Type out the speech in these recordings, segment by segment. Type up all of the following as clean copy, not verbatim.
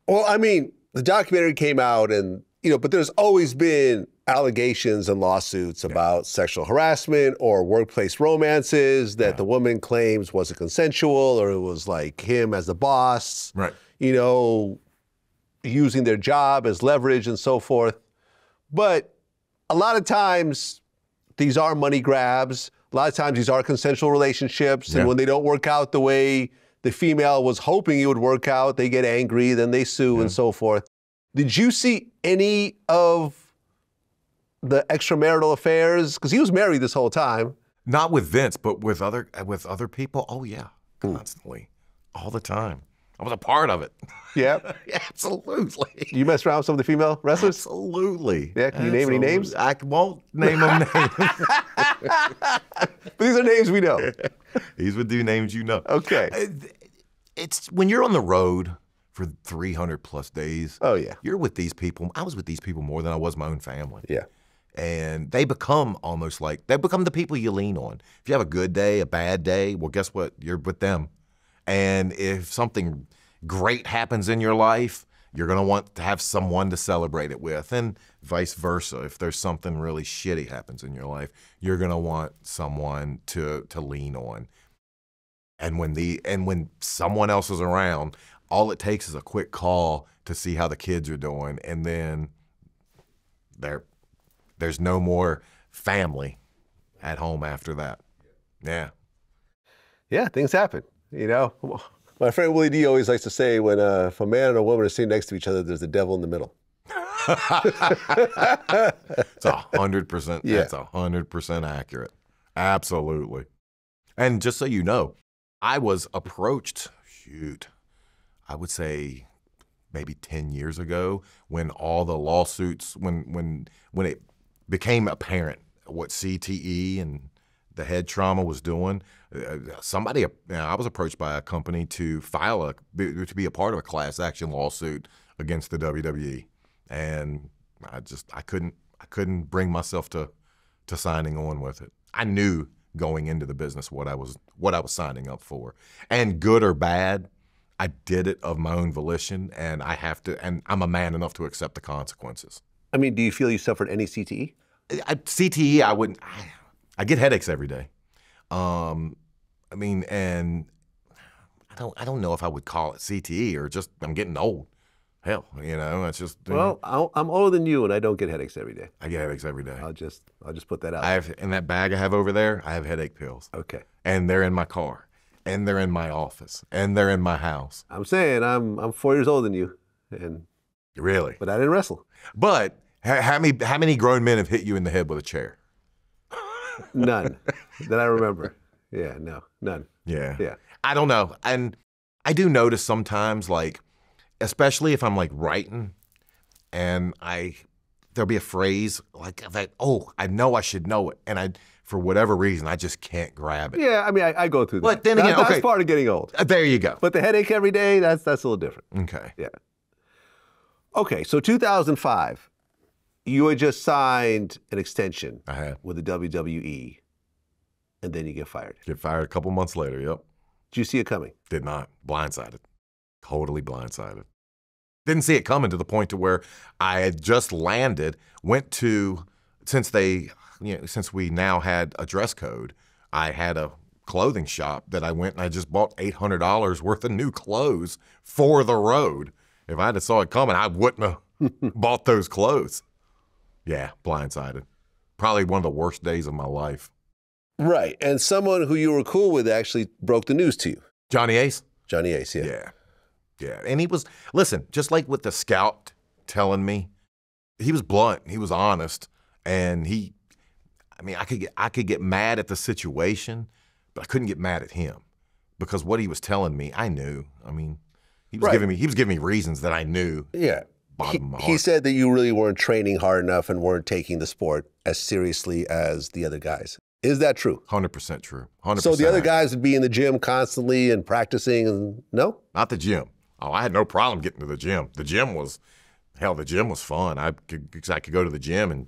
Well, I mean, the documentary came out and, but there's always been allegations and lawsuits about sexual harassment or workplace romances that the woman claims wasn't consensual, or it was like him as the boss, Right. Using their job as leverage and so forth. But a lot of times these are money grabs. A lot of times these are consensual relationships. And when they don't work out the way the female was hoping it would work out, they get angry, then they sue and so forth. Did you see any of the extramarital affairs? Because he was married this whole time. Not with Vince, but with other people. Oh yeah, constantly, all the time. I was a part of it. Yeah, absolutely. You messed around with some of the female wrestlers? Absolutely. Yeah. Can you name any names? I won't name them names. But these are names we know. These would do names you know. Okay. It's when you're on the road for 300 plus days. Oh yeah. You're with these people. I was with these people more than I was my own family. Yeah. And they become almost like, they become the people you lean on. If you have a good day, a bad day, well, guess what? You're with them. And if something great happens in your life, you're going to want to have someone to celebrate it with, and vice versa. If there's something really shitty happens in your life, you're going to want someone to lean on. And when someone else is around, all it takes is a quick call to see how the kids are doing, and then there's no more family at home after that. Yeah. Yeah, things happen. My friend Willie D always likes to say, when if a man and a woman are sitting next to each other, there's a devil in the middle. It's 100%. Yeah. That's 100% accurate. Absolutely. And just so you know, I was approached, I would say maybe 10 years ago, when all the lawsuits, when it became apparent what CTE and the head trauma was doing. I was approached by a company to to be a part of a class action lawsuit against the WWE, and I couldn't bring myself to signing on with it. I knew going into the business what I was signing up for, and good or bad, I did it of my own volition, and and I'm a man enough to accept the consequences. I mean, do you feel you suffered any CTE? CTE, I wouldn't. I get headaches every day. I mean, and I don't know if I would call it CTE or just I'm getting old. Hell, it's just. Well, I'm older than you, and I don't get headaches every day. I get headaches every day. I'll just put that out. I have in that bag I have over there. I have headache pills. Okay. And they're in my car, and they're in my office, and they're in my house. I'm saying I'm 4 years older than you, and really, but I didn't wrestle. But how many grown men have hit you in the head with a chair? None that I remember. Yeah, no, none. Yeah. I don't know. And I do notice sometimes, like, especially if I'm like writing and there'll be a phrase like that, oh, I know I should know it. And for whatever reason, I just can't grab it. Yeah, I mean, I go through that. But then again, that's part of getting old. There you go. But the headache every day, that's a little different. Okay. Yeah. Okay, so 2005, you had just signed an extension with the WWE, and then you get fired. Get fired a couple months later, yep. Did you see it coming? Did not. Blindsided. Totally blindsided. Didn't see it coming to the point to where I had just landed, went to, since we now had a dress code, I had a clothing shop that I went and I just bought $800 worth of new clothes for the road. If I had saw it coming, I wouldn't have bought those clothes. Yeah, blindsided. Probably one of the worst days of my life. Right, and someone who you were cool with actually broke the news to you. Johnny Ace? Johnny Ace, yeah. Yeah, and he was, listen, just like with the scout telling me, he was blunt, he was honest, and I could get mad at the situation, but I couldn't get mad at him because what he was telling me, I knew. I mean, he was giving me reasons that I knew. Yeah. Bottom of my heart. He said that you really weren't training hard enough and weren't taking the sport as seriously as the other guys. Is that true? 100% true. 100%. So the other guys would be in the gym constantly and practicing, and no? Not the gym. Oh, I had no problem getting to the gym. The gym was fun. I could go to the gym and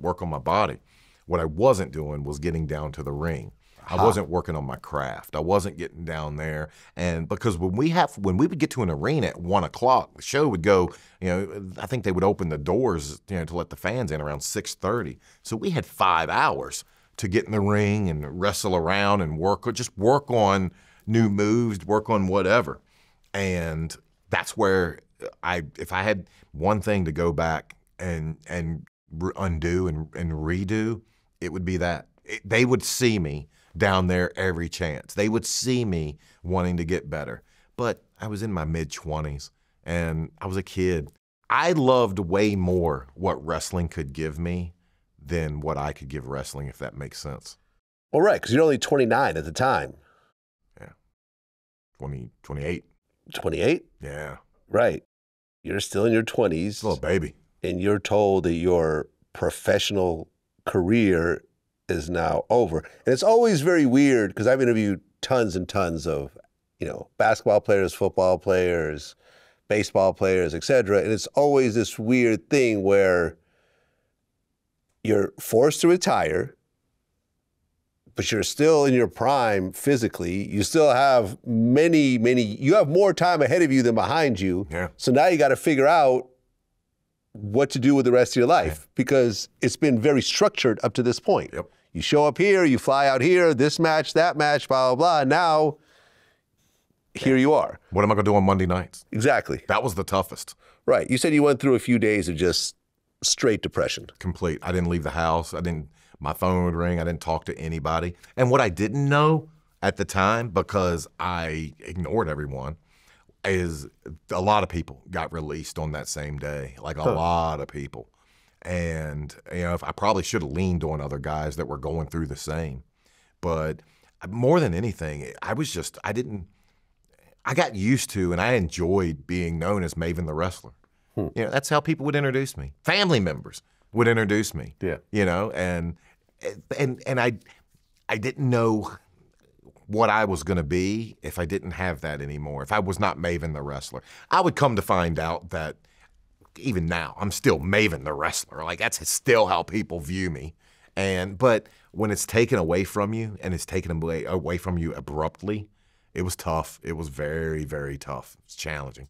work on my body. What I wasn't doing was getting down to the ring. I wasn't working on my craft. I wasn't getting down there. And because when we would get to an arena at 1 o'clock, the show would go, I think they would open the doors, to let the fans in around 6:30. So we had 5 hours to get in the ring and wrestle around and work on new moves, work on whatever. And that's where if I had one thing to go back and undo and redo, it would be that. They would see me down there every chance. They would see me wanting to get better. But I was in my mid-20s, and I was a kid. I loved way more what wrestling could give me than what I could give wrestling, if that makes sense. Well, right, because you're only 29 at the time. Yeah. 28. 28? Yeah. Right. You're still in your 20s. Little baby. And you're told that your professional career is now over. And it's always very weird because I've interviewed tons and tons of, basketball players, football players, baseball players, etc. And it's always this weird thing where you're forced to retire, but you're still in your prime physically. You still have you have more time ahead of you than behind you. Yeah. So now you got to figure out what to do with the rest of your life because it's been very structured up to this point. Yep. You show up here, you fly out here, this match, that match, blah, blah, blah. Now, here you are. What am I going to do on Monday nights? Exactly. That was the toughest. Right. You said you went through a few days of just straight depression. Complete. I didn't leave the house. My phone would ring. I didn't talk to anybody. And what I didn't know at the time, because I ignored everyone, is a lot of people got released on that same day. Like a lot of people. And, I probably should have leaned on other guys that were going through the same. But more than anything, I got used to and I enjoyed being known as Maven the Wrestler. That's how people would introduce me. Family members would introduce me. Yeah. And I didn't know what I was going to be if I didn't have that anymore, if I was not Maven the Wrestler. I would come to find out that even now, I'm still Maven the Wrestler. Like, that's still how people view me. But when it's taken away from you, and it's taken away from you abruptly, it was tough. It was very, very tough. It's challenging.